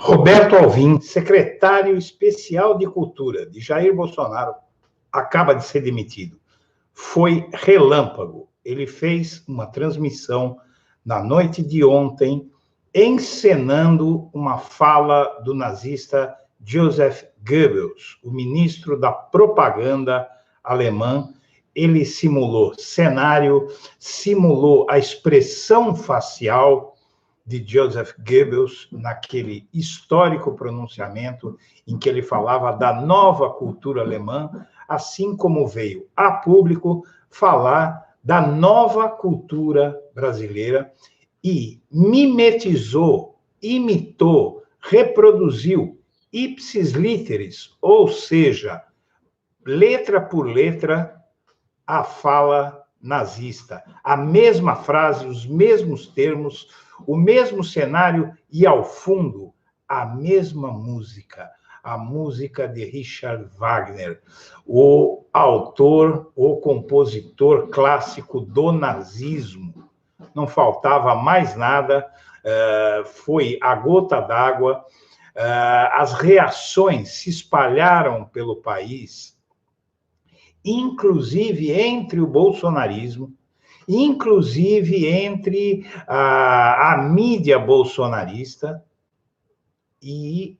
Roberto Alvim, secretário especial de Cultura de Jair Bolsonaro, acaba de ser demitido. Foi relâmpago. Ele fez uma transmissão na noite de ontem, encenando uma fala do nazista Joseph Goebbels, o ministro da propaganda alemã. Ele simulou cenário, simulou a expressão facial de Joseph Goebbels naquele histórico pronunciamento em que ele falava da nova cultura alemã, assim como veio a público falar da nova cultura brasileira e mimetizou, imitou, reproduziu ipsis literis, ou seja, letra por letra, a fala nazista. A mesma frase, os mesmos termos, o mesmo cenário e, ao fundo, a mesma música, a música de Richard Wagner, o autor, o compositor clássico do nazismo. Não faltava mais nada, foi a gota d'água. As reações se espalharam pelo país, inclusive entre o bolsonarismo, inclusive entre a mídia bolsonarista, e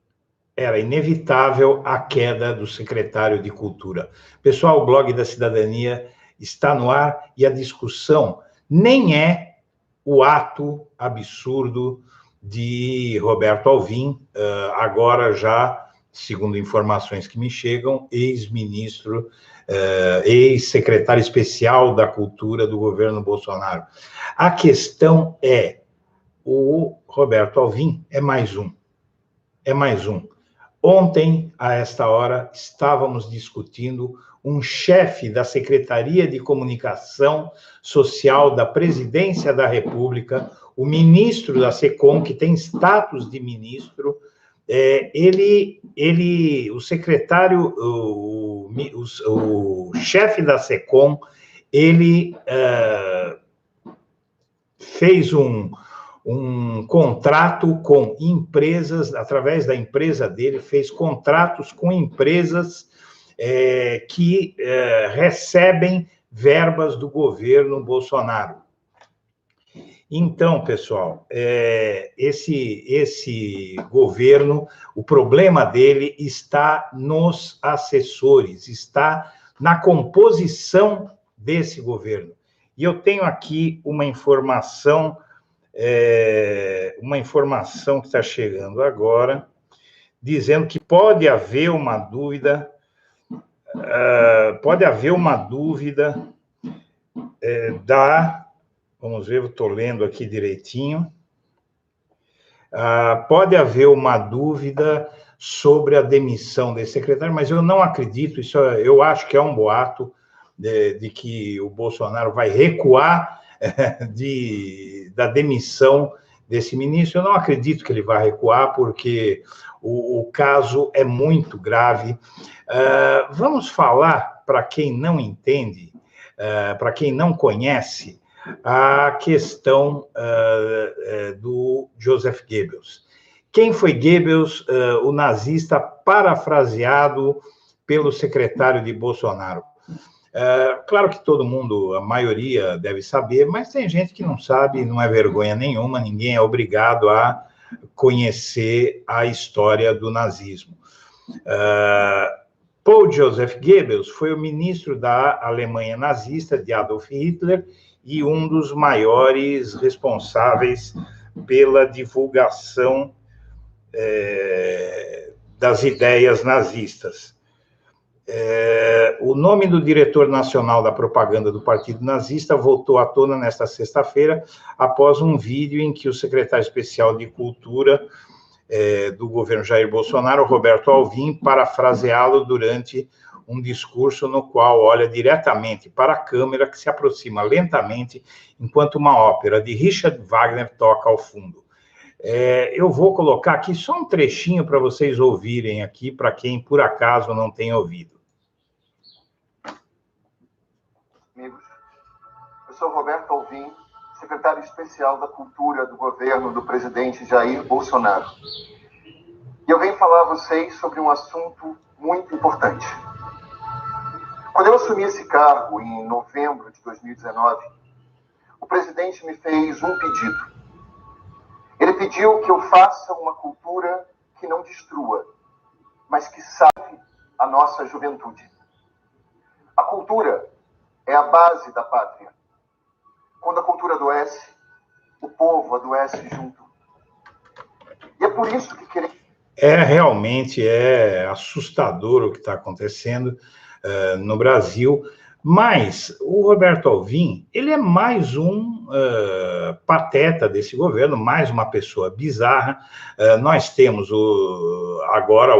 era inevitável a queda do secretário de Cultura. Pessoal, o blog da Cidadania está no ar e a discussão nem é o ato absurdo de Roberto Alvim, agora já, segundo informações que me chegam, ex-ministro, ex-secretário especial da Cultura do governo Bolsonaro. A questão é, o Roberto Alvim é mais um. É mais um. Ontem, a esta hora, estávamos discutindo um chefe da Secretaria de Comunicação Social da Presidência da República, o ministro da SECOM, que tem status de ministro, o secretário, o chefe da SECOM, ele fez um contrato com empresas, através da empresa dele, fez contratos com empresas que recebem verbas do governo Bolsonaro. Então, pessoal, esse governo, o problema dele está nos assessores, está na composição desse governo. E eu tenho aqui uma informação que está chegando agora, dizendo que pode haver uma dúvida, vamos ver, eu estou lendo aqui direitinho, pode haver uma dúvida sobre a demissão desse secretário, mas eu não acredito, eu acho que é um boato de que o Bolsonaro vai recuar da demissão desse ministro. Eu não acredito que ele vai recuar, porque o caso é muito grave. Vamos falar, para quem não entende, para quem não conhece, a questão do Joseph Goebbels. Quem foi Goebbels, o nazista parafraseado pelo secretário de Bolsonaro? Claro que todo mundo, a maioria, deve saber, mas tem gente que não sabe, não é vergonha nenhuma, ninguém é obrigado a conhecer a história do nazismo. Paul Joseph Goebbels foi o ministro da Alemanha nazista de Adolf Hitler e um dos maiores responsáveis pela divulgação das ideias nazistas. O nome do diretor nacional da propaganda do Partido Nazista voltou à tona nesta sexta-feira, após um vídeo em que o secretário especial de Cultura do governo Jair Bolsonaro, Roberto Alvim, parafraseá-lo durante um discurso no qual olha diretamente para a câmera, que se aproxima lentamente, enquanto uma ópera de Richard Wagner toca ao fundo. Eu vou colocar aqui só um trechinho para vocês ouvirem aqui, para quem, por acaso, não tem ouvido. Amigos, eu sou Roberto Alvim, secretário especial da Cultura do governo do presidente Jair Bolsonaro. E eu venho falar a vocês sobre um assunto muito importante. Quando eu assumi esse cargo, em novembro de 2019, o presidente me fez um pedido. Ele pediu que eu faça uma cultura que não destrua, mas que salve a nossa juventude. A cultura é a base da pátria. Quando a cultura adoece, o povo adoece junto. E é por isso que queremos... Realmente assustador o que está acontecendo no Brasil, mas o Roberto Alvim, ele é mais um pateta desse governo, mais uma pessoa bizarra. Nós temos agora,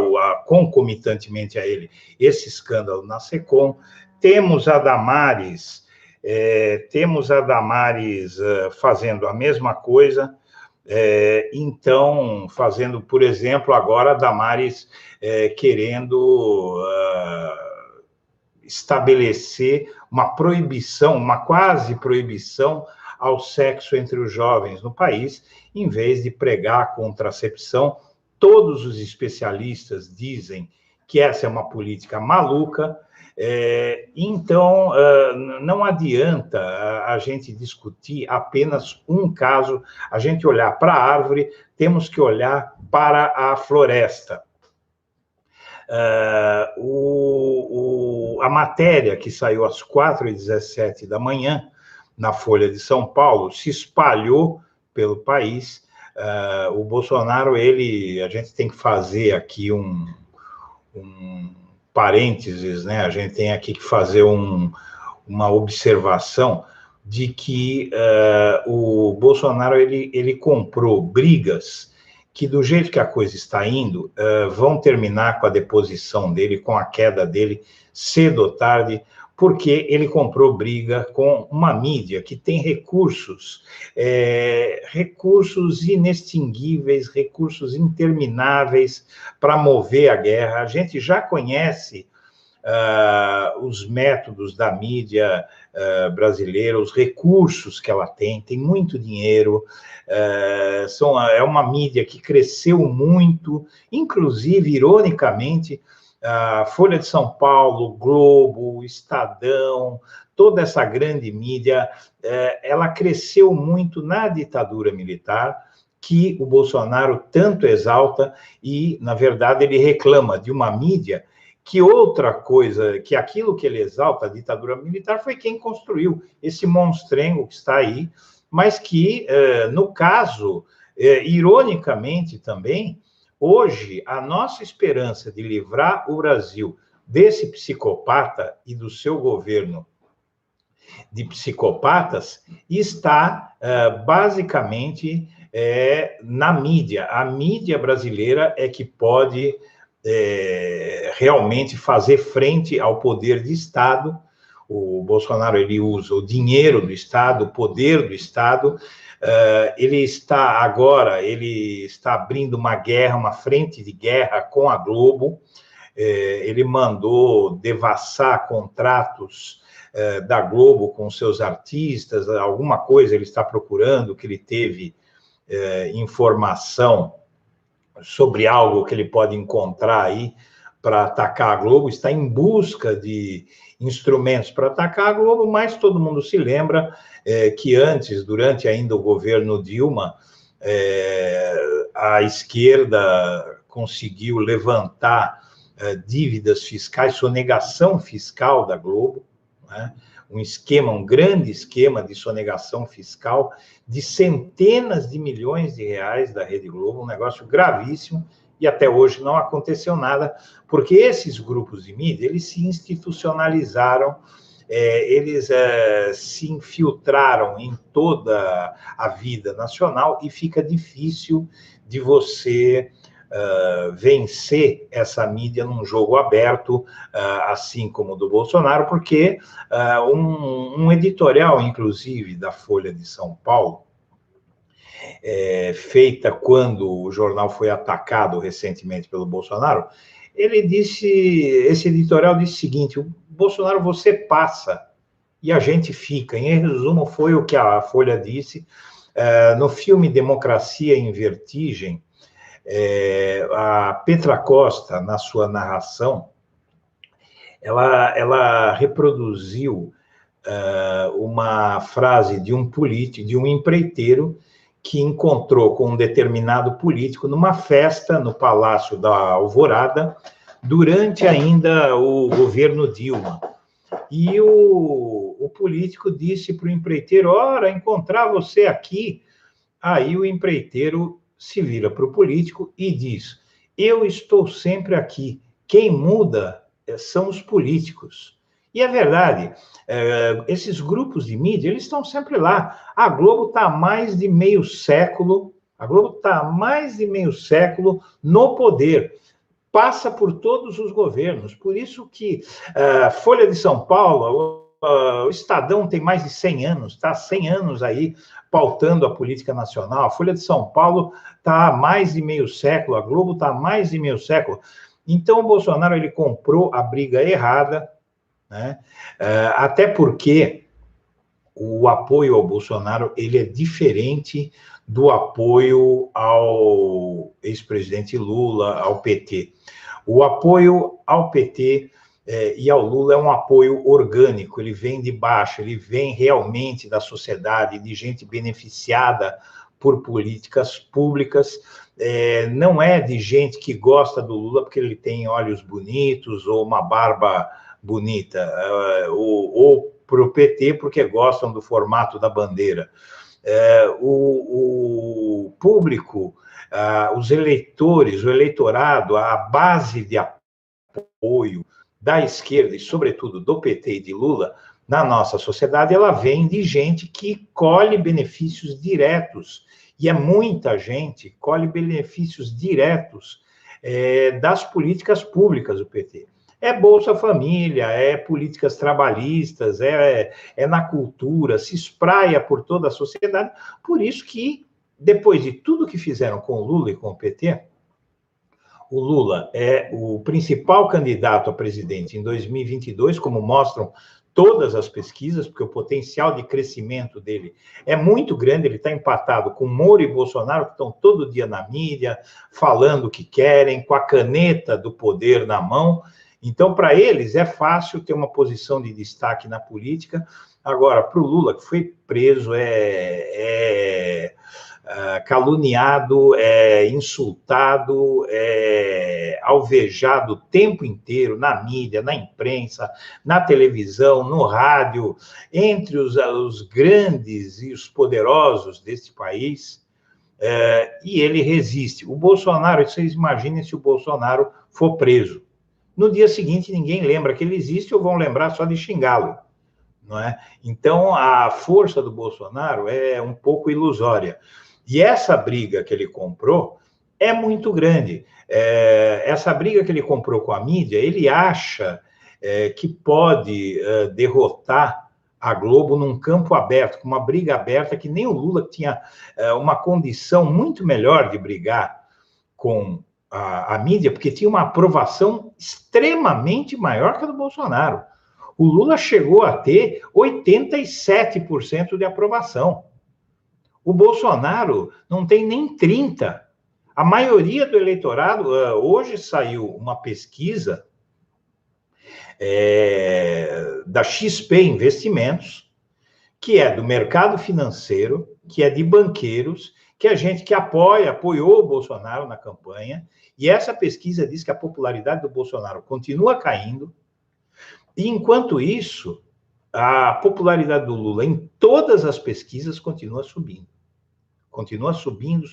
concomitantemente a ele, esse escândalo na SECOM, temos a Damares, fazendo a mesma coisa. Então, fazendo, por exemplo, agora a Damares querendo estabelecer uma proibição, uma quase proibição ao sexo entre os jovens no país, em vez de pregar a contracepção. Todos os especialistas dizem que essa é uma política maluca. Então, não adianta a gente discutir apenas um caso, a gente olhar para a árvore, temos que olhar para a floresta. A matéria que saiu às 4h17 da manhã, na Folha de São Paulo, se espalhou pelo país. O Bolsonaro, a gente tem que fazer aqui um parênteses, né? A gente tem aqui que fazer uma observação de que o Bolsonaro ele comprou brigas que, do jeito que a coisa está indo, vão terminar com a deposição dele, com a queda dele, cedo ou tarde, porque ele comprou briga com uma mídia que tem recursos inextinguíveis, recursos intermináveis para mover a guerra. A gente já conhece os métodos da mídia brasileira, os recursos que ela tem muito dinheiro, é uma mídia que cresceu muito, inclusive, ironicamente, a Folha de São Paulo, Globo, Estadão, toda essa grande mídia, ela cresceu muito na ditadura militar, que o Bolsonaro tanto exalta, e, na verdade, ele reclama de uma mídia que outra coisa, que aquilo que ele exalta, a ditadura militar, foi quem construiu esse monstrengo que está aí, mas que, no caso, ironicamente também, hoje, a nossa esperança de livrar o Brasil desse psicopata e do seu governo de psicopatas está basicamente na mídia. A mídia brasileira é que pode realmente fazer frente ao poder de Estado. O Bolsonaro ele usa o dinheiro do Estado, o poder do Estado. Ele está abrindo uma guerra, uma frente de guerra com a Globo. Ele mandou devassar contratos da Globo com seus artistas, alguma coisa ele está procurando, que ele teve informação sobre algo que ele pode encontrar aí para atacar a Globo, está em busca de instrumentos para atacar a Globo, mas todo mundo se lembra que antes, durante ainda o governo Dilma, a esquerda conseguiu levantar dívidas fiscais, sonegação fiscal da Globo, né? Um grande esquema de sonegação fiscal de centenas de milhões de reais da Rede Globo, um negócio gravíssimo, e até hoje não aconteceu nada, porque esses grupos de mídia, eles se institucionalizaram, eles se infiltraram em toda a vida nacional, e fica difícil de você vencer essa mídia num jogo aberto, assim como o do Bolsonaro, porque um editorial, inclusive, da Folha de São Paulo, feita quando o jornal foi atacado recentemente pelo Bolsonaro, esse editorial disse o seguinte: o Bolsonaro, você passa e a gente fica. Em resumo, foi o que a Folha disse. No filme Democracia em Vertigem, A Petra Costa, na sua narração, ela reproduziu uma frase de um político, de um empreiteiro, que encontrou com um determinado político numa festa no Palácio da Alvorada, durante ainda o governo Dilma. E o político disse para o empreiteiro: ora, encontrar você aqui. Aí o empreiteiro se vira para o político e diz: eu estou sempre aqui, quem muda são os políticos. E é verdade, esses grupos de mídia, eles estão sempre lá. A Globo está há mais de meio século, no poder, passa por todos os governos. Por isso que Folha de São Paulo, o Estadão tem mais de 100 anos, está 100 anos aí pautando a política nacional. A Folha de São Paulo está há mais de meio século, a Globo está há mais de meio século. Então, o Bolsonaro, ele comprou a briga errada, né? Até porque o apoio ao Bolsonaro, ele é diferente do apoio ao ex-presidente Lula, ao PT. O apoio ao PT e ao Lula é um apoio orgânico, ele vem de baixo, ele vem realmente da sociedade, de gente beneficiada por políticas públicas, não é de gente que gosta do Lula porque ele tem olhos bonitos ou uma barba bonita, ou para o PT porque gostam do formato da bandeira. O público, os eleitores, o eleitorado, a base de apoio da esquerda e, sobretudo, do PT e de Lula, na nossa sociedade, ela vem de gente que colhe benefícios diretos, e é muita gente que colhe benefícios diretos das políticas públicas do PT. É Bolsa Família, é políticas trabalhistas, é na cultura, se espraia por toda a sociedade. Por isso que, depois de tudo que fizeram com o Lula e com o PT, o Lula é o principal candidato a presidente em 2022, como mostram todas as pesquisas, porque o potencial de crescimento dele é muito grande. Ele está empatado com Moro e Bolsonaro, que estão todo dia na mídia, falando o que querem, com a caneta do poder na mão. Então, para eles, é fácil ter uma posição de destaque na política. Agora, para o Lula, que foi preso, caluniado, insultado, alvejado o tempo inteiro na mídia, na imprensa, na televisão, no rádio, entre os grandes e os poderosos deste país, e ele resiste. O Bolsonaro, vocês imaginem se o Bolsonaro for preso. No dia seguinte, ninguém lembra que ele existe ou vão lembrar só de xingá-lo, não é? Então, a força do Bolsonaro é um pouco ilusória. E essa briga que ele comprou é muito grande. Essa briga que ele comprou com a mídia, ele acha que pode derrotar a Globo num campo aberto, com uma briga aberta, que nem o Lula tinha uma condição muito melhor de brigar com a mídia, porque tinha uma aprovação extremamente maior que a do Bolsonaro. O Lula chegou a ter 87% de aprovação. O Bolsonaro não tem nem 30%. A maioria do eleitorado, hoje saiu uma pesquisa da XP Investimentos, que é do mercado financeiro, que é de banqueiros, que é gente que apoiou o Bolsonaro na campanha, e essa pesquisa diz que a popularidade do Bolsonaro continua caindo, e enquanto isso, a popularidade do Lula em todas as pesquisas continua subindo. Continua subindo,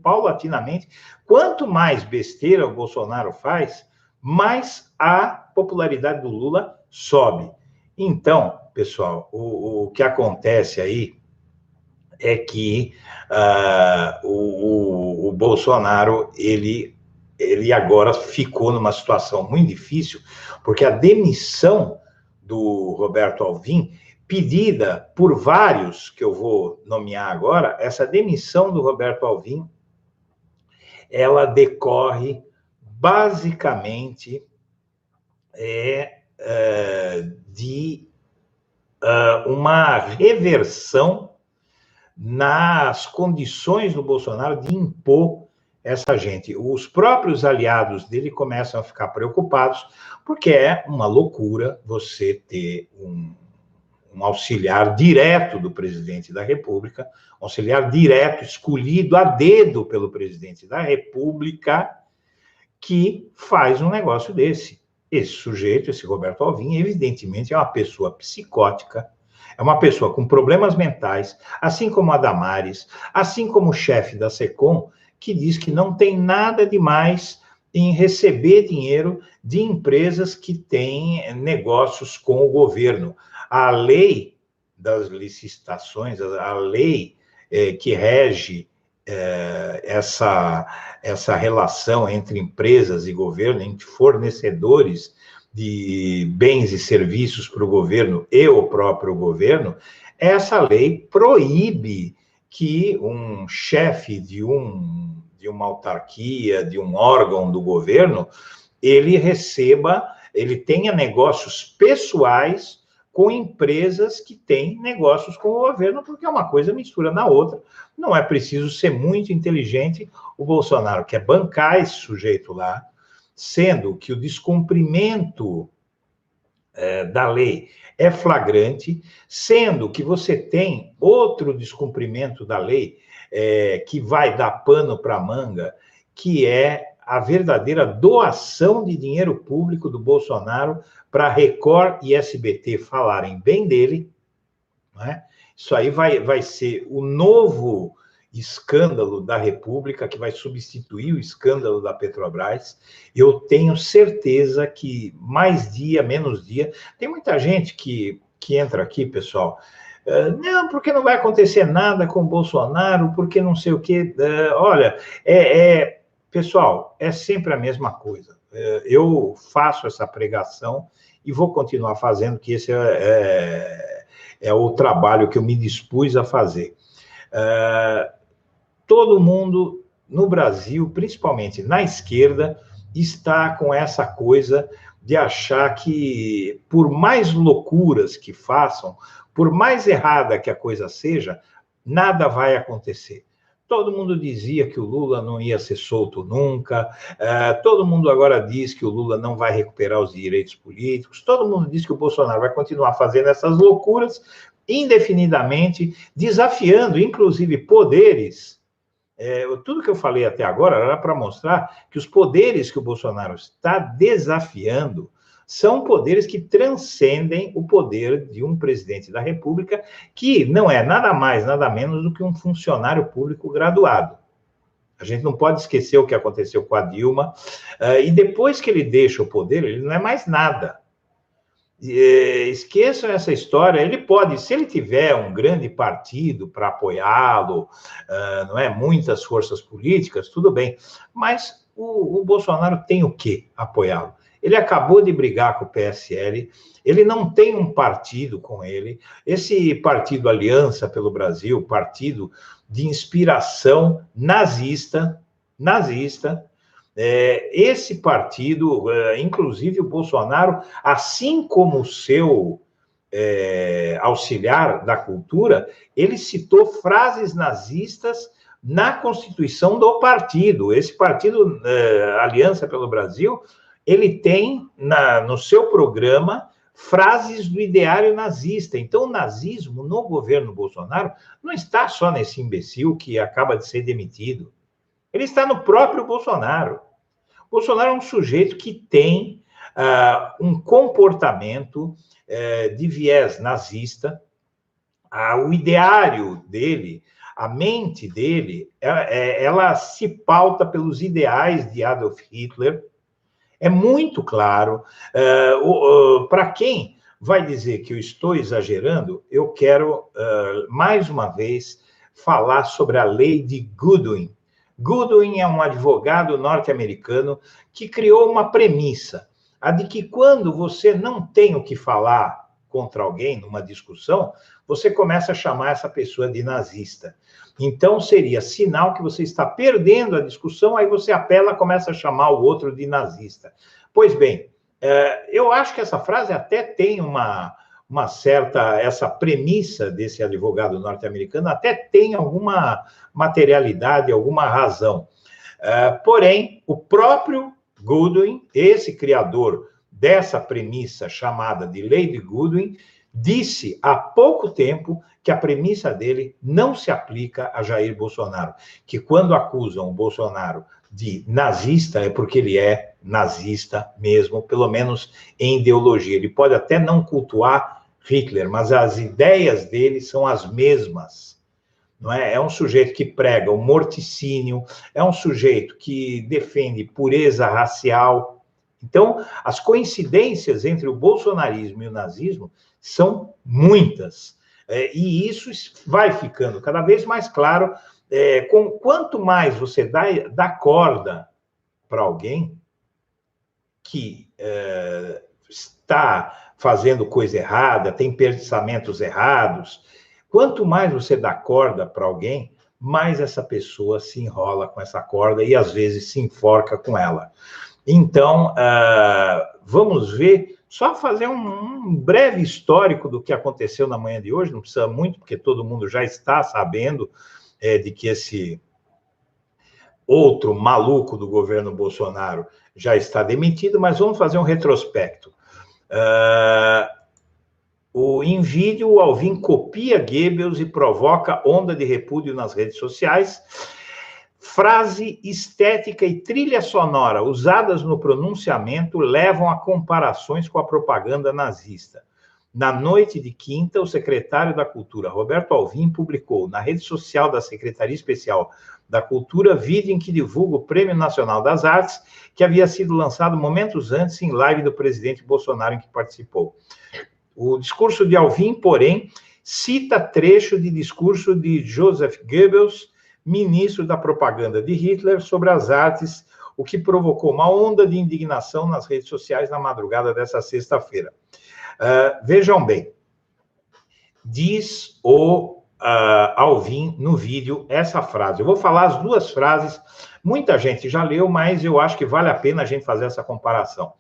paulatinamente. Quanto mais besteira o Bolsonaro faz, mais a popularidade do Lula sobe. Então, pessoal, o que acontece aí é que o Bolsonaro, ele agora ficou numa situação muito difícil, porque a demissão do Roberto Alvim, pedida por vários, que eu vou nomear agora, essa demissão do Roberto Alvim, ela decorre basicamente de uma reversão nas condições do Bolsonaro de impor essa gente, os próprios aliados dele começam a ficar preocupados, porque é uma loucura você ter um auxiliar direto do presidente da República, um auxiliar direto, escolhido a dedo pelo presidente da República, que faz um negócio desse. Esse sujeito, esse Roberto Alvim, evidentemente é uma pessoa psicótica, é uma pessoa com problemas mentais, assim como a Damares, assim como o chefe da SECOM, que diz que não tem nada de mais em receber dinheiro de empresas que têm negócios com o governo. A lei das licitações, a lei que rege essa relação entre empresas e governo, entre fornecedores de bens e serviços para o governo e o próprio governo, essa lei proíbe que um chefe de uma autarquia, de um órgão do governo, ele tenha negócios pessoais com empresas que têm negócios com o governo, porque uma coisa mistura na outra. Não é preciso ser muito inteligente. O Bolsonaro quer bancar esse sujeito lá, sendo que o descumprimento da lei é flagrante, sendo que você tem outro descumprimento da lei que vai dar pano para a manga, que é a verdadeira doação de dinheiro público do Bolsonaro para Record e SBT falarem bem dele, né? Isso aí vai ser o novo escândalo da República, que vai substituir o escândalo da Petrobras. Eu tenho certeza que mais dia, menos dia... Tem muita gente que entra aqui, pessoal, não, porque não vai acontecer nada com o Bolsonaro, porque não sei o quê. Olha, pessoal, é sempre a mesma coisa. Eu faço essa pregação e vou continuar fazendo, que esse é o trabalho que eu me dispus a fazer. Todo mundo no Brasil, principalmente na esquerda, está com essa coisa de achar que, por mais loucuras que façam, por mais errada que a coisa seja, nada vai acontecer. Todo mundo dizia que o Lula não ia ser solto nunca, todo mundo agora diz que o Lula não vai recuperar os direitos políticos, todo mundo diz que o Bolsonaro vai continuar fazendo essas loucuras indefinidamente, desafiando, inclusive, poderes. Tudo que eu falei até agora era para mostrar que os poderes que o Bolsonaro está desafiando são poderes que transcendem o poder de um presidente da República, que não é nada mais, nada menos do que um funcionário público graduado. A gente não pode esquecer o que aconteceu com a Dilma, e depois que ele deixa o poder, ele não é mais nada. Esqueçam essa história. Ele pode, se ele tiver um grande partido para apoiá-lo, não é, muitas forças políticas, tudo bem, mas o Bolsonaro tem o que apoiá-lo? Ele acabou de brigar com o PSL, ele não tem um partido com ele. Esse partido Aliança pelo Brasil, partido de inspiração nazista, esse partido, inclusive o Bolsonaro, assim como o seu auxiliar da cultura, ele citou frases nazistas na constituição do partido. Esse partido, Aliança pelo Brasil, ele tem no seu programa frases do ideário nazista. Então, o nazismo no governo Bolsonaro não está só nesse imbecil que acaba de ser demitido. Ele está no próprio Bolsonaro. O Bolsonaro é um sujeito que tem um comportamento de viés nazista. O ideário dele, a mente dele, ela se pauta pelos ideais de Adolf Hitler. É muito claro. Para quem vai dizer que eu estou exagerando, eu quero, mais uma vez, falar sobre a lei de Goodwin. Goodwin é um advogado norte-americano que criou uma premissa, a de que quando você não tem o que falar contra alguém numa discussão, você começa a chamar essa pessoa de nazista. Então, seria sinal que você está perdendo a discussão, aí você apela, começa a chamar o outro de nazista. Pois bem, eu acho que essa frase até tem uma certa, essa premissa desse advogado norte-americano até tem alguma materialidade, alguma razão. Porém, o próprio Goodwin, esse criador dessa premissa chamada de Lei de Goodwin, disse há pouco tempo que a premissa dele não se aplica a Jair Bolsonaro, que quando acusam o Bolsonaro de nazista é porque ele é nazista mesmo, pelo menos em ideologia. Ele pode até não cultuar Hitler, mas as ideias dele são as mesmas. Não é? É um sujeito que prega o morticínio, é um sujeito que defende pureza racial. Então, as coincidências entre o bolsonarismo e o nazismo são muitas. E isso vai ficando cada vez mais claro. Quanto mais você dá corda para alguém que está fazendo coisa errada, tem pensamentos errados, quanto mais você dá corda para alguém, mais essa pessoa se enrola com essa corda e, às vezes, se enforca com ela. Então, vamos ver, só fazer um breve histórico do que aconteceu na manhã de hoje, não precisa muito, porque todo mundo já está sabendo de que esse outro maluco do governo Bolsonaro já está demitido, mas vamos fazer um retrospecto. Em vídeo, o Alvin copia Goebbels e provoca onda de repúdio nas redes sociais. Frase, estética e trilha sonora usadas no pronunciamento levam a comparações com a propaganda nazista. Na noite de quinta, o secretário da Cultura, Roberto Alvim, publicou na rede social da Secretaria Especial da Cultura vídeo em que divulga o Prêmio Nacional das Artes, que havia sido lançado momentos antes em live do presidente Bolsonaro, em que participou. O discurso de Alvim, porém, cita trecho de discurso de Joseph Goebbels, ministro da propaganda de Hitler, sobre as artes, o que provocou uma onda de indignação nas redes sociais na madrugada dessa sexta-feira. Vejam bem, diz o Alvim no vídeo essa frase. Eu vou falar as duas frases, muita gente já leu, mas eu acho que vale a pena a gente fazer essa comparação.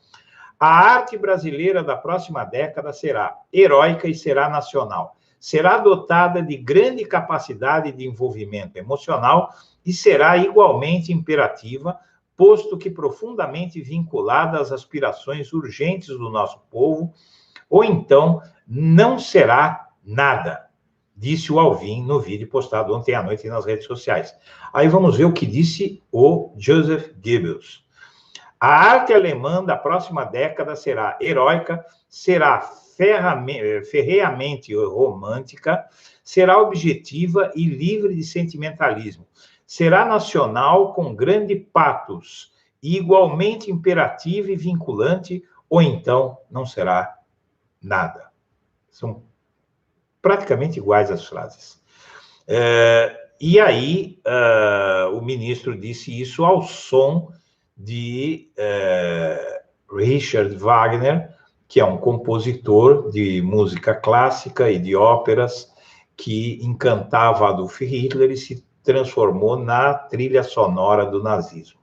A arte brasileira da próxima década será heróica e será nacional. Será dotada de grande capacidade de envolvimento emocional e será igualmente imperativa, posto que profundamente vinculada às aspirações urgentes do nosso povo, ou então não será nada, disse o Alvim no vídeo postado ontem à noite nas redes sociais. Aí vamos ver o que disse o Joseph Goebbels. A arte alemã da próxima década será heróica, será ferreamente romântica, será objetiva e livre de sentimentalismo. Será nacional com grande patos, e igualmente imperativa e vinculante, ou então não será nada. São praticamente iguais as frases. E aí, o ministro disse isso ao som de Richard Wagner, que é um compositor de música clássica e de óperas que encantava Adolf Hitler e se transformou na trilha sonora do nazismo.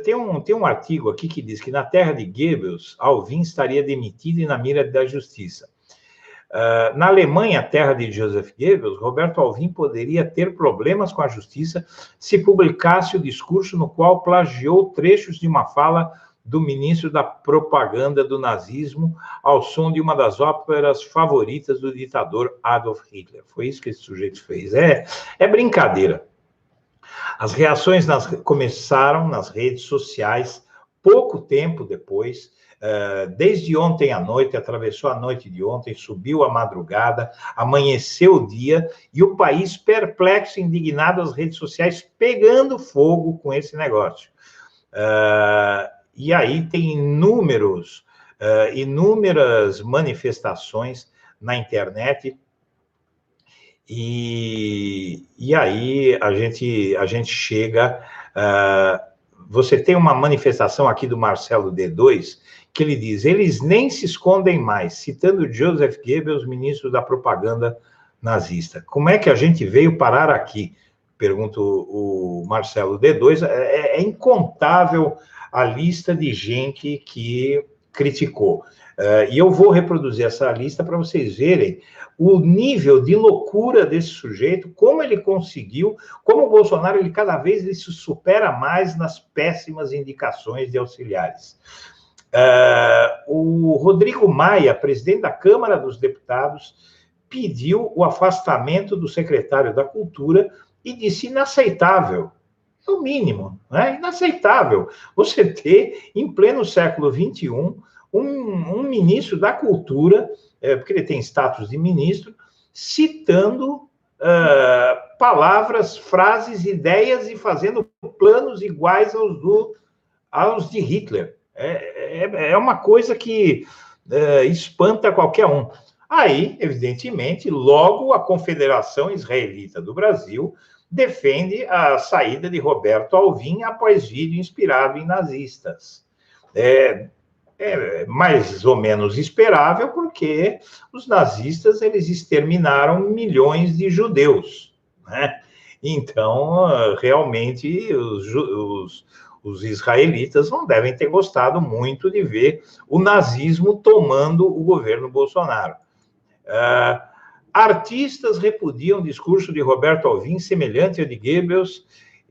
Tem um artigo aqui que diz que na terra de Goebbels, Alvim estaria demitido e na mira da justiça. Na Alemanha, terra de Joseph Goebbels, Roberto Alvim poderia ter problemas com a justiça se publicasse o discurso no qual plagiou trechos de uma fala do ministro da propaganda do nazismo ao som de uma das óperas favoritas do ditador Adolf Hitler. Foi isso que esse sujeito fez. É brincadeira. As reações começaram nas redes sociais pouco tempo depois. Desde ontem à noite, atravessou a noite de ontem, subiu a madrugada, amanheceu o dia, e o país perplexo, indignado, as redes sociais pegando fogo com esse negócio. E aí tem inúmeras manifestações na internet, e aí a gente chega... você tem uma manifestação aqui do Marcelo D2, que ele diz, eles nem se escondem mais, citando Joseph Goebbels, ministro da propaganda nazista. Como é que a gente veio parar aqui? Pergunta o Marcelo D2. É incontável a lista de gente que criticou. E eu vou reproduzir essa lista para vocês verem o nível de loucura desse sujeito, como ele conseguiu, como o Bolsonaro, ele cada vez ele se supera mais nas péssimas indicações de auxiliares. O Rodrigo Maia, presidente da Câmara dos Deputados, pediu o afastamento do secretário da Cultura e disse inaceitável. É o mínimo, né? Inaceitável você ter, em pleno século XXI, um ministro da Cultura, porque ele tem status de ministro, citando palavras, frases, ideias e fazendo planos iguais aos de Hitler. É uma coisa que espanta qualquer um. Aí, evidentemente, logo a Confederação Israelita do Brasil defende a saída de Roberto Alvim após vídeo inspirado em nazistas. É mais ou menos esperável, porque os nazistas eles exterminaram milhões de judeus, né? Então, realmente, os israelitas não devem ter gostado muito de ver o nazismo tomando o governo Bolsonaro. Artistas repudiam o discurso de Roberto Alvim semelhante ao de Goebbels,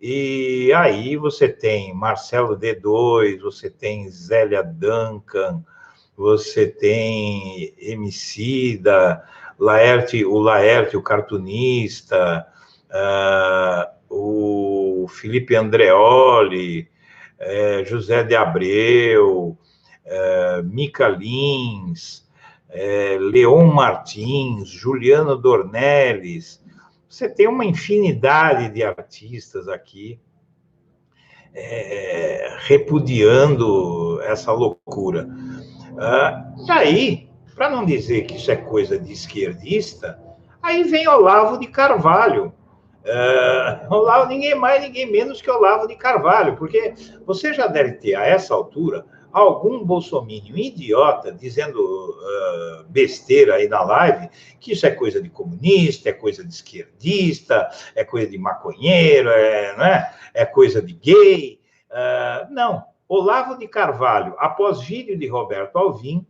e aí você tem Marcelo D2, você tem Zélia Duncan, você tem Emicida, o Laerte, o cartunista, o Felipe Andreoli, José de Abreu, Mica Lins, Leon Martins, Juliano Dornelles. Você tem uma infinidade de artistas aqui repudiando essa loucura. E aí, para não dizer que isso é coisa de esquerdista, aí vem Olavo de Carvalho. Ninguém mais, ninguém menos que Olavo de Carvalho, porque você já deve ter, a essa altura, algum bolsominion idiota dizendo besteira aí na live, que isso é coisa de comunista, é coisa de esquerdista, é coisa de maconheiro, é coisa de gay. Não, Olavo de Carvalho, após vídeo de Roberto Alvim,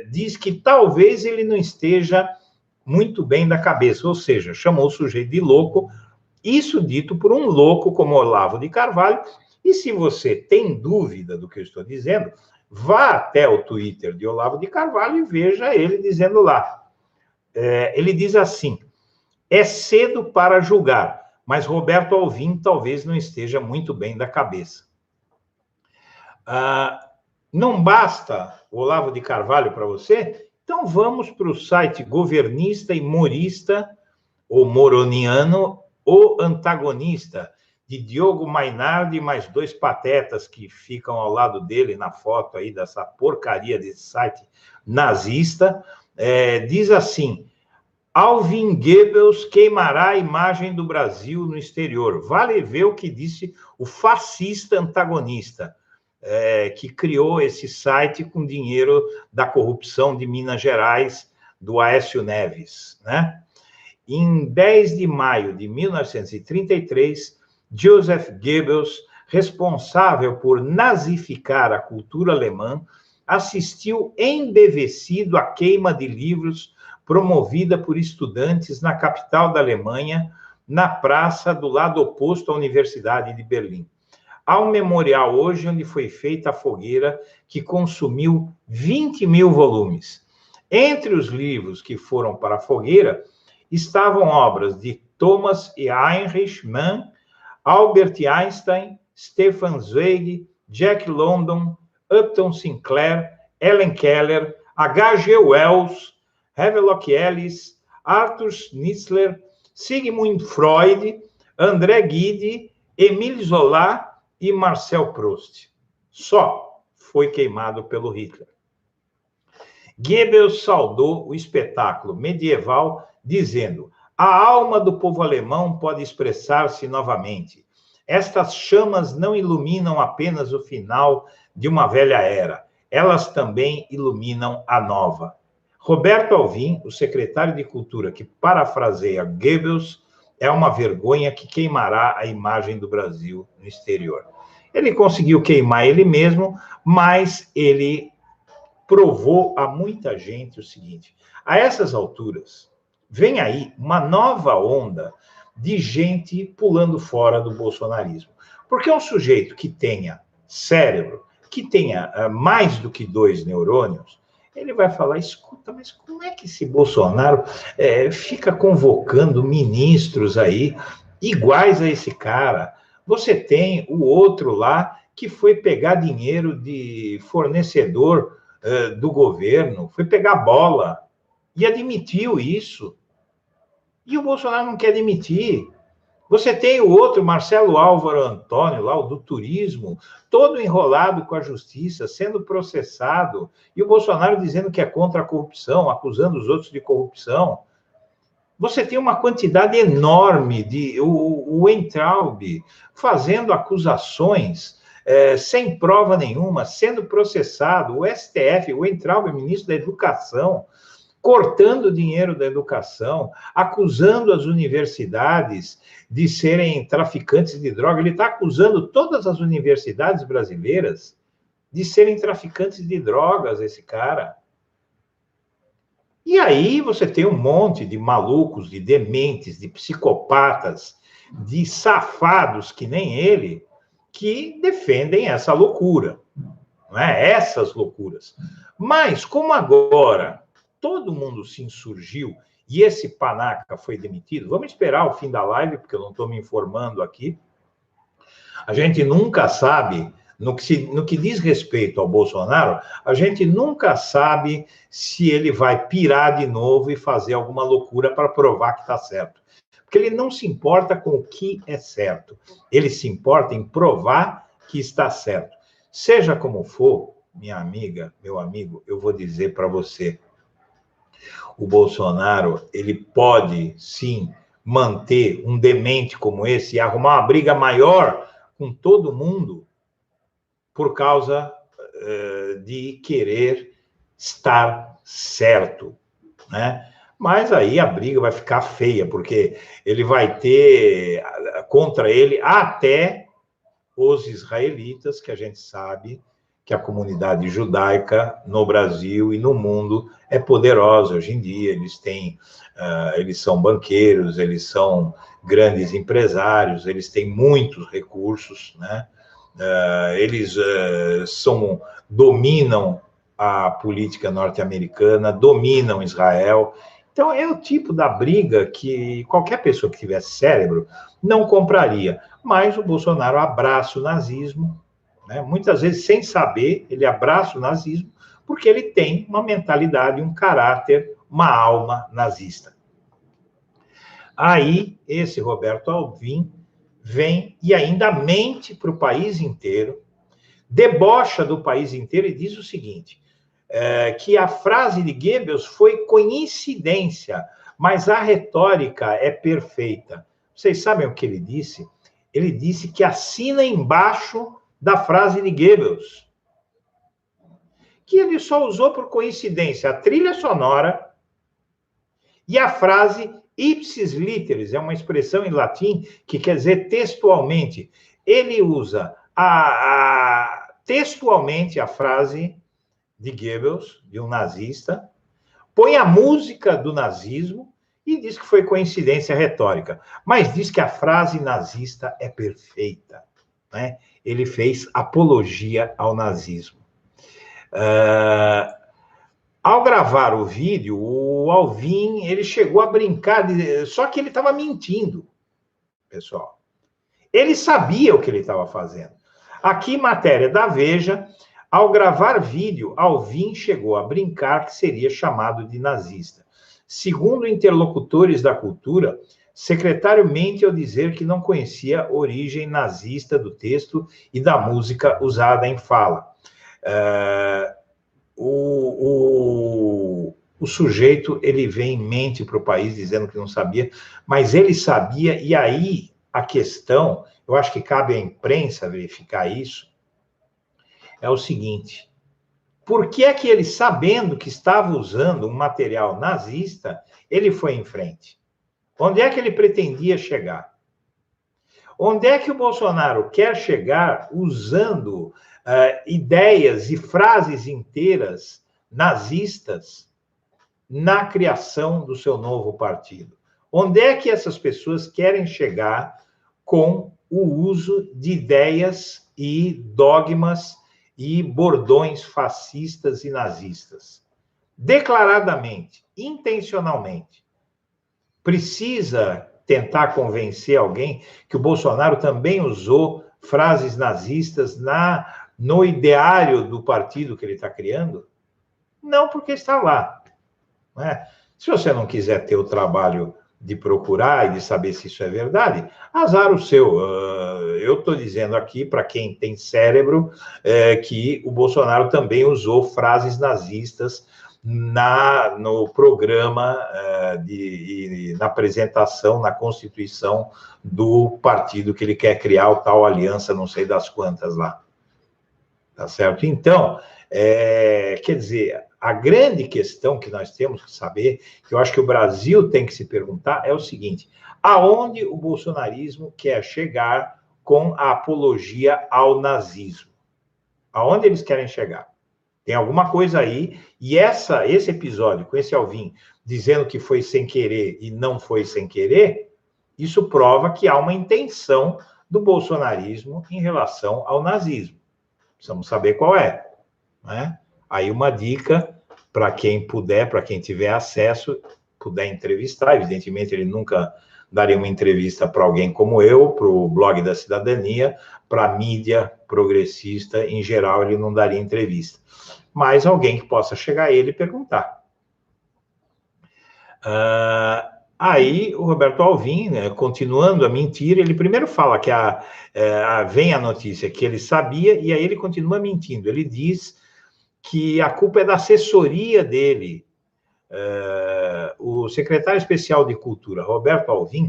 diz que talvez ele não esteja muito bem da cabeça, ou seja, chamou o sujeito de louco, isso dito por um louco como Olavo de Carvalho. E se você tem dúvida do que eu estou dizendo, vá até o Twitter de Olavo de Carvalho e veja ele dizendo lá. Ele diz assim: é cedo para julgar, mas Roberto Alvim talvez não esteja muito bem da cabeça. Não basta Olavo de Carvalho para você? Então vamos para o site governista e morista, ou moroniano, O Antagonista, de Diogo Mainardi, mais dois patetas que ficam ao lado dele na foto aí dessa porcaria desse site nazista. Diz assim: Alvin Goebbels queimará a imagem do Brasil no exterior. Vale ver o que disse o fascista antagonista, que criou esse site com dinheiro da corrupção de Minas Gerais, do Aécio Neves, né? Em 10 de maio de 1933, Joseph Goebbels, responsável por nazificar a cultura alemã, assistiu embevecido à queima de livros promovida por estudantes na capital da Alemanha, na praça do lado oposto à Universidade de Berlim. Há um memorial hoje onde foi feita a fogueira que consumiu 20 mil volumes. Entre os livros que foram para a fogueira estavam obras de Thomas e Heinrich Mann, Albert Einstein, Stefan Zweig, Jack London, Upton Sinclair, Helen Keller, H.G. Wells, Havelock Ellis, Arthur Schnitzler, Sigmund Freud, André Gide, Émile Zola e Marcel Proust. Só foi queimado pelo Hitler. Goebbels saudou o espetáculo medieval, dizendo: a alma do povo alemão pode expressar-se novamente. Estas chamas não iluminam apenas o final de uma velha era, elas também iluminam a nova. Roberto Alvim, o secretário de Cultura que parafraseia Goebbels, é uma vergonha que queimará a imagem do Brasil no exterior. Ele conseguiu queimar ele mesmo, mas ele provou a muita gente o seguinte: a essas alturas, vem aí uma nova onda de gente pulando fora do bolsonarismo. Porque um sujeito que tenha cérebro, que tenha mais do que 2 neurônios, ele vai falar: escuta, mas como é que esse Bolsonaro fica convocando ministros aí iguais a esse cara? Você tem o outro lá que foi pegar dinheiro de fornecedor do governo, foi pegar bola e admitiu isso. E o Bolsonaro não quer admitir. Você tem o outro, Marcelo Álvaro Antônio, lá, o do turismo, todo enrolado com a justiça, sendo processado, e o Bolsonaro dizendo que é contra a corrupção, acusando os outros de corrupção. Você tem uma quantidade enorme de... O Weintraub fazendo acusações sem prova nenhuma, sendo processado, o STF, o Weintraub, ministro da Educação, cortando dinheiro da educação, acusando as universidades de serem traficantes de droga. Ele está acusando todas as universidades brasileiras de serem traficantes de drogas, esse cara. E aí você tem um monte de malucos, de dementes, de psicopatas, de safados que nem ele, que defendem essa loucura, não é? Essas loucuras. Mas como agora todo mundo se insurgiu e esse panaca foi demitido, vamos esperar o fim da live, porque eu não estou me informando aqui. A gente nunca sabe, no que diz respeito ao Bolsonaro, a gente nunca sabe se ele vai pirar de novo e fazer alguma loucura para provar que está certo. Porque ele não se importa com o que é certo, ele se importa em provar que está certo. Seja como for, minha amiga, meu amigo, eu vou dizer para você, o Bolsonaro, ele pode, sim, manter um demente como esse e arrumar uma briga maior com todo mundo por causa de querer estar certo, né? Mas aí a briga vai ficar feia, porque ele vai ter contra ele até os israelitas, que a gente sabe que a comunidade judaica no Brasil e no mundo é poderosa hoje em dia. Eles são banqueiros, eles são grandes empresários, eles têm muitos recursos, né? Eles dominam a política norte-americana, dominam Israel. Então, é o tipo da briga que qualquer pessoa que tivesse cérebro não compraria. Mas o Bolsonaro abraça o nazismo, né? Muitas vezes, sem saber, ele abraça o nazismo, porque ele tem uma mentalidade, um caráter, uma alma nazista. Aí, esse Roberto Alvim vem e ainda mente para o país inteiro, debocha do país inteiro e diz o seguinte, que a frase de Goebbels foi coincidência, mas a retórica é perfeita. Vocês sabem o que ele disse? Ele disse que assina embaixo da frase de Goebbels, que ele só usou por coincidência a trilha sonora e a frase ipsis literis, é uma expressão em latim que quer dizer textualmente. Ele usa textualmente a frase de Goebbels, de um nazista, põe a música do nazismo e diz que foi coincidência retórica, mas diz que a frase nazista é perfeita, né? Ele fez apologia ao nazismo. Ao gravar o vídeo, o Alvim, ele chegou a brincar, só que ele estava mentindo, pessoal. Ele sabia o que ele estava fazendo. Aqui, matéria da Veja, ao gravar vídeo, Alvim chegou a brincar que seria chamado de nazista. Segundo interlocutores da cultura, secretário mente ao dizer que não conhecia a origem nazista do texto e da música usada em fala. O sujeito, ele vem em mente para o país dizendo que não sabia, mas ele sabia, e aí a questão, eu acho que cabe à imprensa verificar isso, é o seguinte: por que é que ele, sabendo que estava usando um material nazista, ele foi em frente? Onde é que ele pretendia chegar? Onde é que o Bolsonaro quer chegar usando ideias e frases inteiras nazistas na criação do seu novo partido? Onde é que essas pessoas querem chegar com o uso de ideias e dogmas e bordões fascistas e nazistas? Declaradamente, intencionalmente. Precisa tentar convencer alguém que o Bolsonaro também usou frases nazistas no ideário do partido que ele está criando? Não, porque está lá. Não é? Se você não quiser ter o trabalho de procurar e de saber se isso é verdade, azar o seu. Eu estou dizendo aqui, para quem tem cérebro, que o Bolsonaro também usou frases nazistas no programa na apresentação, na constituição do partido que ele quer criar, o tal aliança, não sei das quantas lá. Tá certo? Então, quer dizer, a grande questão que nós temos que saber, que eu acho que o Brasil tem que se perguntar, é o seguinte: aonde o bolsonarismo quer chegar com a apologia ao nazismo? Aonde eles querem chegar? Tem alguma coisa aí, e esse episódio com esse Alvim dizendo que foi sem querer e não foi sem querer, isso prova que há uma intenção do bolsonarismo em relação ao nazismo. Precisamos saber qual é, né? Aí uma dica para quem puder, para quem tiver acesso, puder entrevistar. Evidentemente, ele nunca daria uma entrevista para alguém como eu, para o Blog da Cidadania, para a mídia progressista, em geral, ele não daria entrevista. Mas alguém que possa chegar a ele e perguntar. Aí o Roberto Alvim, né, continuando a mentir, ele primeiro fala que vem a notícia que ele sabia, e aí ele continua mentindo. Ele diz que a culpa é da assessoria dele. O secretário especial de Cultura, Roberto Alvim,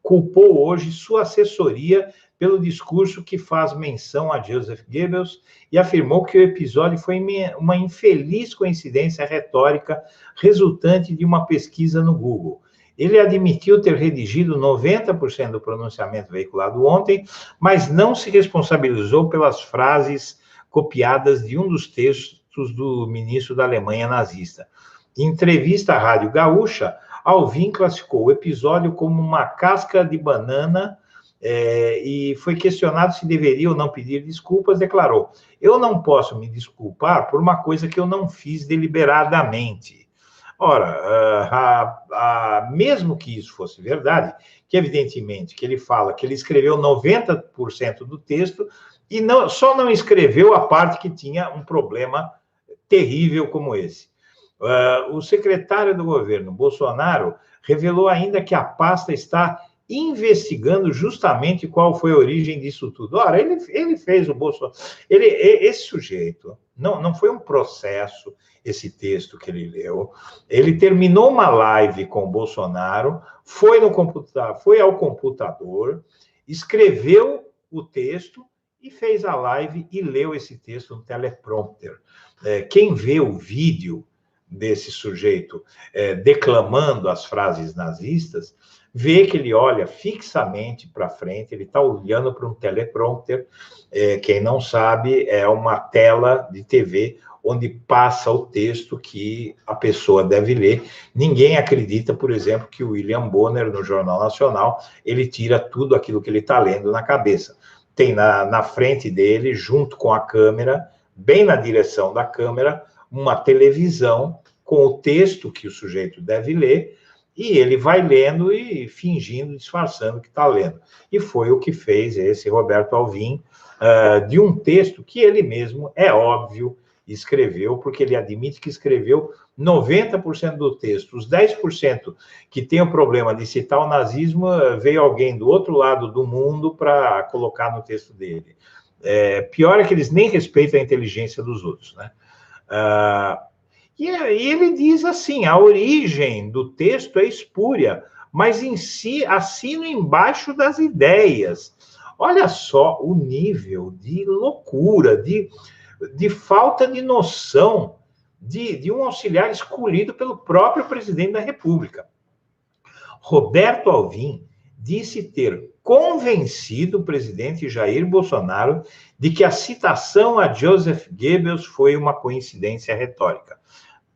culpou hoje sua assessoria pelo discurso que faz menção a Joseph Goebbels e afirmou que o episódio foi uma infeliz coincidência retórica resultante de uma pesquisa no Google. Ele admitiu ter redigido 90% do pronunciamento veiculado ontem, mas não se responsabilizou pelas frases copiadas de um dos textos do ministro da Alemanha nazista. Em entrevista à Rádio Gaúcha, Alvim classificou o episódio como uma casca de banana e foi questionado se deveria ou não pedir desculpas, declarou: eu não posso me desculpar por uma coisa que eu não fiz deliberadamente. Ora, mesmo que isso fosse verdade, que evidentemente que ele fala que ele escreveu 90% do texto e só não escreveu a parte que tinha um problema terrível como esse. O secretário do governo, Bolsonaro, revelou ainda que a pasta está investigando justamente qual foi a origem disso tudo. Ora, ele fez o Bolsonaro... Esse sujeito, não foi um processo, esse texto que ele leu. Ele terminou uma live com o Bolsonaro, foi ao computador, escreveu o texto e fez a live e leu esse texto no teleprompter. Quem vê o vídeo desse sujeito declamando as frases nazistas, vê que ele olha fixamente para frente, ele está olhando para um teleprompter. Quem não sabe, é uma tela de TV onde passa o texto que a pessoa deve ler. Ninguém acredita, por exemplo, que o William Bonner, no Jornal Nacional, ele tira tudo aquilo que ele está lendo na cabeça. Tem na frente dele, junto com a câmera, bem na direção da câmera, uma televisão com o texto que o sujeito deve ler, e ele vai lendo e fingindo, disfarçando que está lendo. E foi o que fez esse Roberto Alvim, de um texto que ele mesmo, é óbvio, escreveu, porque ele admite que escreveu 90% do texto. Os 10% que tem o problema de citar o nazismo, veio alguém do outro lado do mundo para colocar no texto dele. Pior é que eles nem respeitam a inteligência dos outros, né? E ele diz assim: a origem do texto é espúria, mas em si assina embaixo das ideias. Olha só o nível de loucura, de falta de noção de um auxiliar escolhido pelo próprio presidente da República. Roberto Alvim disse ter convencido o presidente Jair Bolsonaro de que a citação a Joseph Goebbels foi uma coincidência retórica.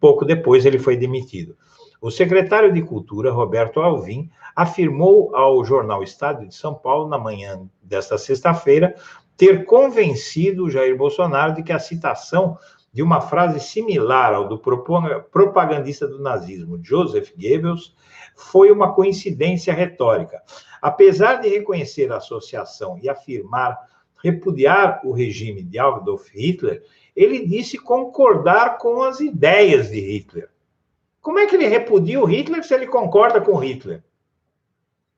Pouco depois, ele foi demitido. O secretário de Cultura, Roberto Alvim, afirmou ao jornal Estado de São Paulo, na manhã desta sexta-feira, ter convencido Jair Bolsonaro de que a citação de uma frase similar ao do propagandista do nazismo, Joseph Goebbels, foi uma coincidência retórica. Apesar de reconhecer a associação e afirmar repudiar o regime de Adolf Hitler, ele disse concordar com as ideias de Hitler. Como é que ele repudia o Hitler se ele concorda com Hitler?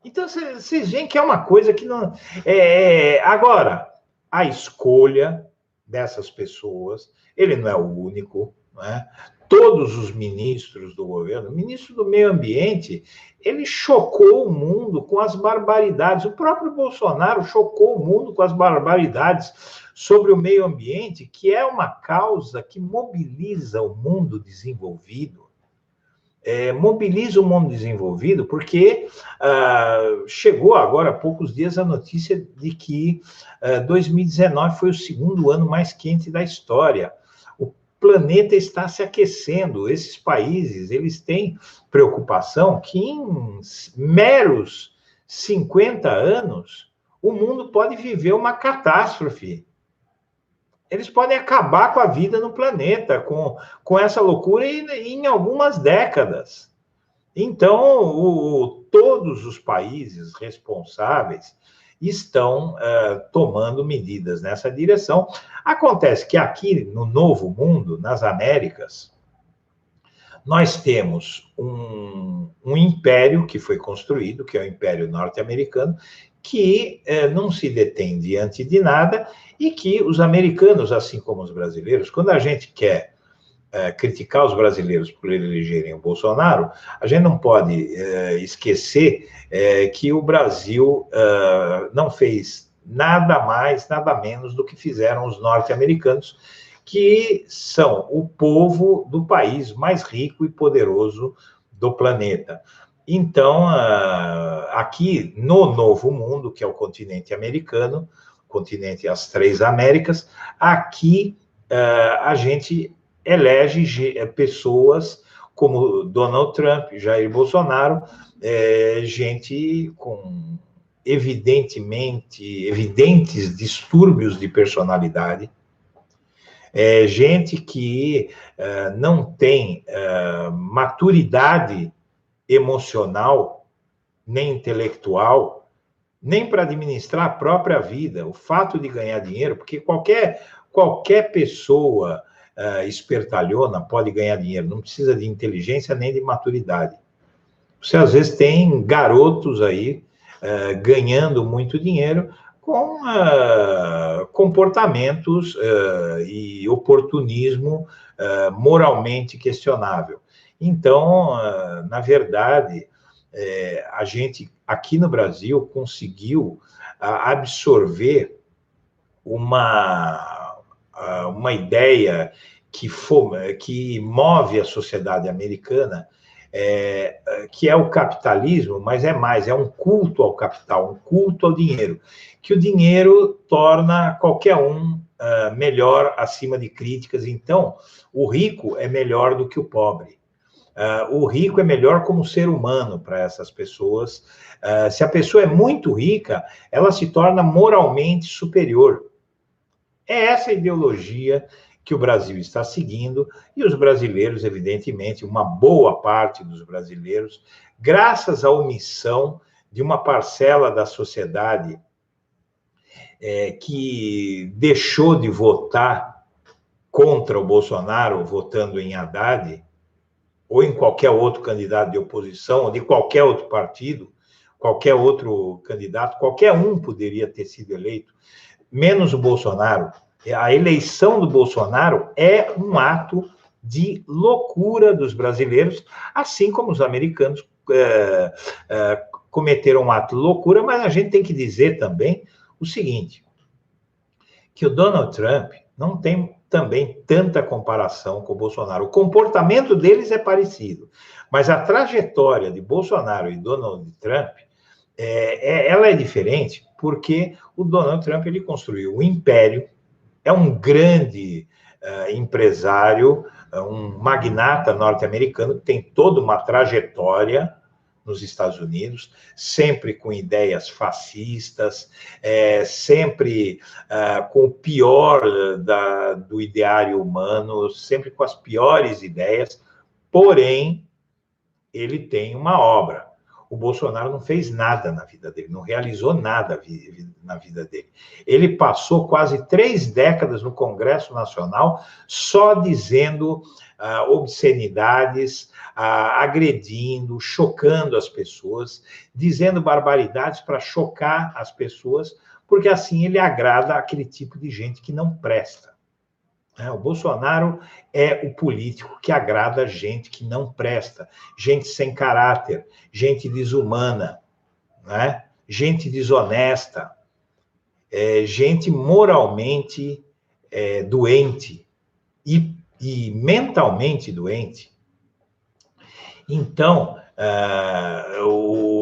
Então, vocês veem que é uma coisa que não... Agora, a escolha dessas pessoas, ele não é o único, não é? Todos os ministros do governo, o ministro do Meio Ambiente, ele chocou o mundo com as barbaridades. O próprio Bolsonaro chocou o mundo com as barbaridades sobre o meio ambiente, que é uma causa que mobiliza o mundo desenvolvido. Mobiliza o mundo desenvolvido porque chegou agora há poucos dias a notícia de que 2019 foi o segundo ano mais quente da história. O planeta está se aquecendo. Esses países, eles têm preocupação que em meros 50 anos o mundo pode viver uma catástrofe. Eles podem acabar com a vida no planeta, com essa loucura em algumas décadas. Então, todos os países responsáveis estão tomando medidas nessa direção. Acontece que aqui no Novo Mundo, nas Américas, nós temos um império que foi construído, que é o Império Norte-Americano, que não se detém diante de nada e que os americanos, assim como os brasileiros, quando a gente quer criticar os brasileiros por elegerem o Bolsonaro, a gente não pode esquecer que o Brasil não fez nada mais, nada menos do que fizeram os norte-americanos, que são o povo do país mais rico e poderoso do planeta. Então, aqui no Novo Mundo, que é o continente americano, continente as três Américas, aqui a gente elege pessoas como Donald Trump, Jair Bolsonaro, gente com evidentes distúrbios de personalidade, gente que não tem maturidade emocional, nem intelectual, nem para administrar a própria vida. O fato de ganhar dinheiro, porque qualquer pessoa espertalhona pode ganhar dinheiro, não precisa de inteligência nem de maturidade. Você, às vezes, tem garotos aí ganhando muito dinheiro com comportamentos e oportunismo moralmente questionável. Então, na verdade, a gente, aqui no Brasil, conseguiu absorver uma ideia que move a sociedade americana, que é o capitalismo, mas é um culto ao capital, um culto ao dinheiro, que o dinheiro torna qualquer um melhor acima de críticas. Então, o rico é melhor do que o pobre. O rico é melhor como ser humano para essas pessoas. Se a pessoa é muito rica, ela se torna moralmente superior. É essa ideologia que o Brasil está seguindo, e os brasileiros, evidentemente, uma boa parte dos brasileiros, graças à omissão de uma parcela da sociedade que deixou de votar contra o Bolsonaro, votando em Haddad, ou em qualquer outro candidato de oposição, ou de qualquer outro partido, qualquer outro candidato, qualquer um poderia ter sido eleito, menos o Bolsonaro. A eleição do Bolsonaro é um ato de loucura dos brasileiros, assim como os americanos cometeram um ato de loucura, mas a gente tem que dizer também o seguinte, que o Donald Trump não tem também tanta comparação com o Bolsonaro. O comportamento deles é parecido, mas a trajetória de Bolsonaro e Donald Trump ela é diferente porque o Donald Trump ele construiu um império, é um grande empresário, um magnata norte-americano que tem toda uma trajetória nos Estados Unidos, sempre com ideias fascistas, sempre com o pior do ideário humano, sempre com as piores ideias, porém, ele tem uma obra. O Bolsonaro não fez nada na vida dele, não realizou nada na vida dele. Ele passou quase 3 décadas no Congresso Nacional só dizendo obscenidades, agredindo, chocando as pessoas, dizendo barbaridades para chocar as pessoas, porque assim ele agrada aquele tipo de gente que não presta. O Bolsonaro é o político que agrada gente que não presta, gente sem caráter, gente desumana, né? Gente desonesta, gente moralmente doente e mentalmente doente. Então,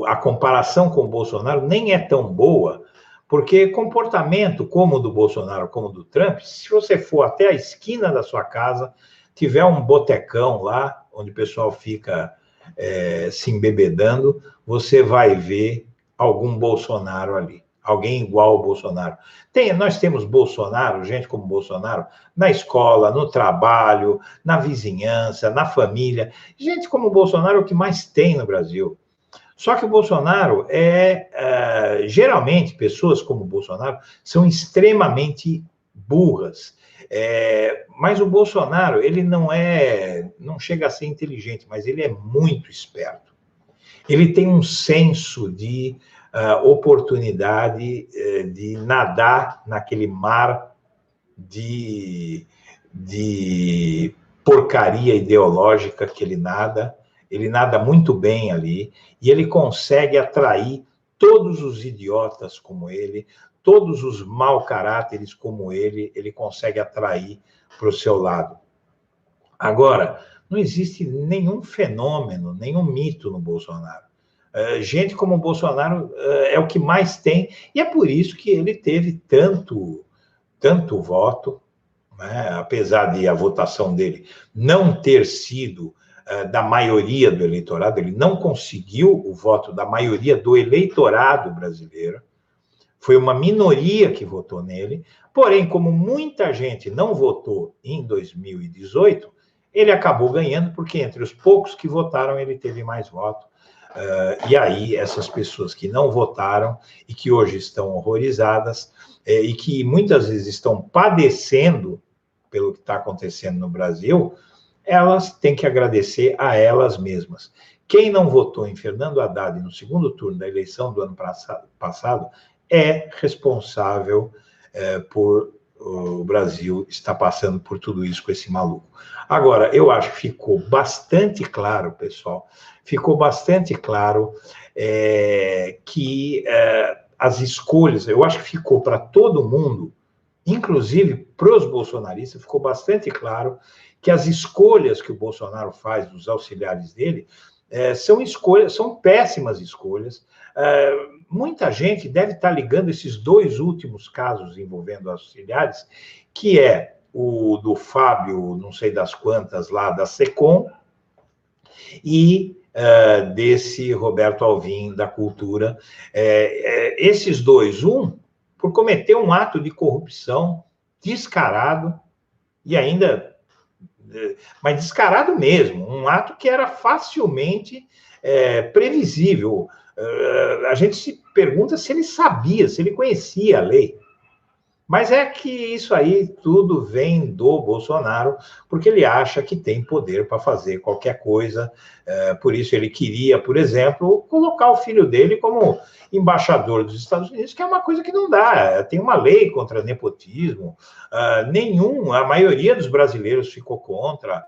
a comparação com o Bolsonaro nem é tão boa, porque comportamento como o do Bolsonaro, como o do Trump, se você for até a esquina da sua casa, tiver um botecão lá, onde o pessoal fica se embebedando, você vai ver algum Bolsonaro ali, alguém igual ao Bolsonaro. Nós temos Bolsonaro, gente como Bolsonaro, na escola, no trabalho, na vizinhança, na família. Gente como o Bolsonaro é o que mais tem no Brasil. Só que o Bolsonaro geralmente, pessoas como o Bolsonaro são extremamente burras. Mas o Bolsonaro, ele não chega a ser inteligente, mas ele é muito esperto. Ele tem um senso de oportunidade de nadar naquele mar de porcaria ideológica que ele nada muito bem ali, e ele consegue atrair todos os idiotas como ele, todos os mau caráteres como ele consegue atrair para o seu lado. Agora, não existe nenhum fenômeno, nenhum mito no Bolsonaro. Gente como o Bolsonaro é o que mais tem, e é por isso que ele teve tanto voto, né? Apesar de a votação dele não ter sido da maioria do eleitorado, ele não conseguiu o voto da maioria do eleitorado brasileiro, foi uma minoria que votou nele, porém, como muita gente não votou em 2018, ele acabou ganhando, porque entre os poucos que votaram, ele teve mais voto. E aí, essas pessoas que não votaram e que hoje estão horrorizadas e que muitas vezes estão padecendo pelo que está acontecendo no Brasil, elas têm que agradecer a elas mesmas. Quem não votou em Fernando Haddad no segundo turno da eleição do ano passado é responsável por o Brasil estar passando por tudo isso com esse maluco. Agora, eu acho que ficou bastante claro, pessoal, ficou bastante claro que as escolhas, eu acho que ficou para todo mundo, inclusive para os bolsonaristas, ficou bastante claro que as escolhas que o Bolsonaro faz dos auxiliares dele são péssimas escolhas. Muita gente deve estar ligando esses 2 últimos casos envolvendo auxiliares, que é o do Fábio, não sei das quantas, lá da SECOM, e desse Roberto Alvim, da Cultura. Esses 2, por cometer um ato de corrupção descarado, e ainda, mas descarado mesmo, um ato que era facilmente previsível. A gente se pergunta se ele sabia, se ele conhecia a lei. Mas é que isso aí tudo vem do Bolsonaro, porque ele acha que tem poder para fazer qualquer coisa. Por isso ele queria, por exemplo, colocar o filho dele como embaixador dos Estados Unidos, que é uma coisa que não dá. Tem uma lei contra nepotismo, a maioria dos brasileiros ficou contra.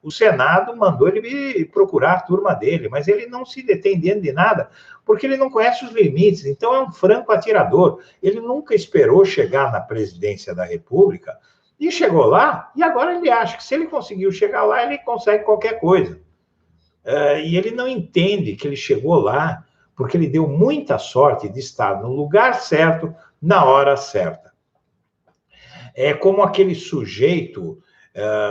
O Senado mandou ele procurar a turma dele, mas ele não se detém dentro de nada, porque ele não conhece os limites, então é um franco atirador. Ele nunca esperou chegar na presidência da República, e chegou lá, e agora ele acha que se ele conseguiu chegar lá, ele consegue qualquer coisa. E ele não entende que ele chegou lá porque ele deu muita sorte de estar no lugar certo, na hora certa. É como aquele sujeito,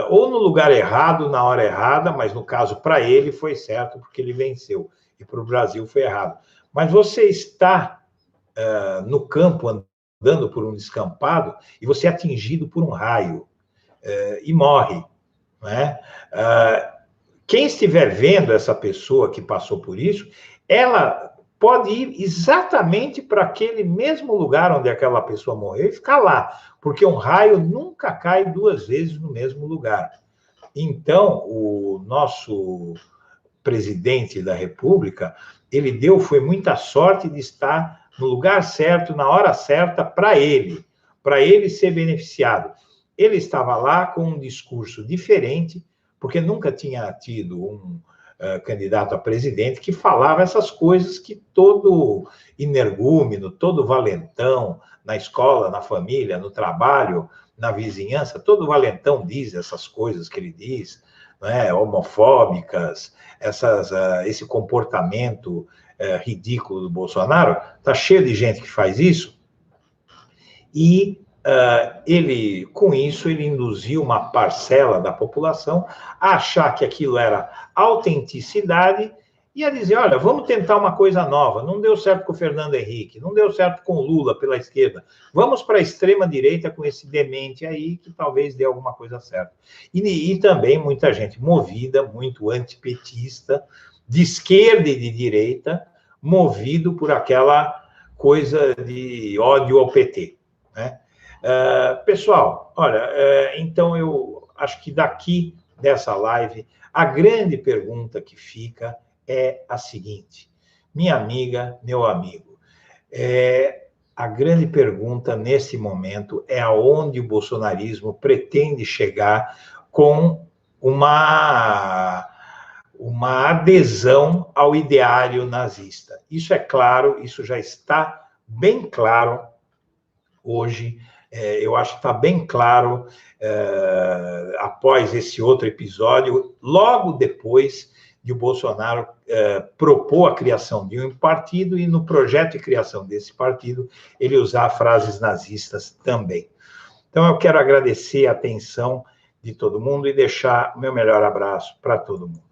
ou no lugar errado, na hora errada, mas no caso para ele foi certo, porque ele venceu, e para o Brasil foi errado. Mas você está no campo, andando por um descampado, e você é atingido por um raio, e morre, né? Quem estiver vendo essa pessoa que passou por isso, ela pode ir exatamente para aquele mesmo lugar onde aquela pessoa morreu e ficar lá, porque um raio nunca cai duas vezes no mesmo lugar. Então, o nosso presidente da República, foi muita sorte de estar no lugar certo, na hora certa, para ele ser beneficiado. Ele estava lá com um discurso diferente, porque nunca tinha tido um candidato a presidente que falava essas coisas que todo energúmeno, todo valentão, na escola, na família, no trabalho, na vizinhança, todo valentão diz essas coisas que ele diz, né, homofóbicas, esse comportamento ridículo do Bolsonaro. Está cheio de gente que faz isso, e com isso, ele induziu uma parcela da população a achar que aquilo era autenticidade e a dizer, olha, vamos tentar uma coisa nova. Não deu certo com o Fernando Henrique, não deu certo com o Lula pela esquerda. Vamos para a extrema-direita com esse demente aí, que talvez dê alguma coisa certa. E também muita gente movida, muito antipetista, de esquerda e de direita, movido por aquela coisa de ódio ao PT, né? Pessoal, olha, então eu acho que daqui dessa live, a grande pergunta que fica é a seguinte: minha amiga, meu amigo, a grande pergunta nesse momento é aonde o bolsonarismo pretende chegar com uma adesão ao ideário nazista. Isso é claro, isso já está bem claro hoje. Eu acho que está bem claro, após esse outro episódio, logo depois de o Bolsonaro propor a criação de um partido e no projeto de criação desse partido ele usar frases nazistas também. Então eu quero agradecer a atenção de todo mundo e deixar o meu melhor abraço para todo mundo.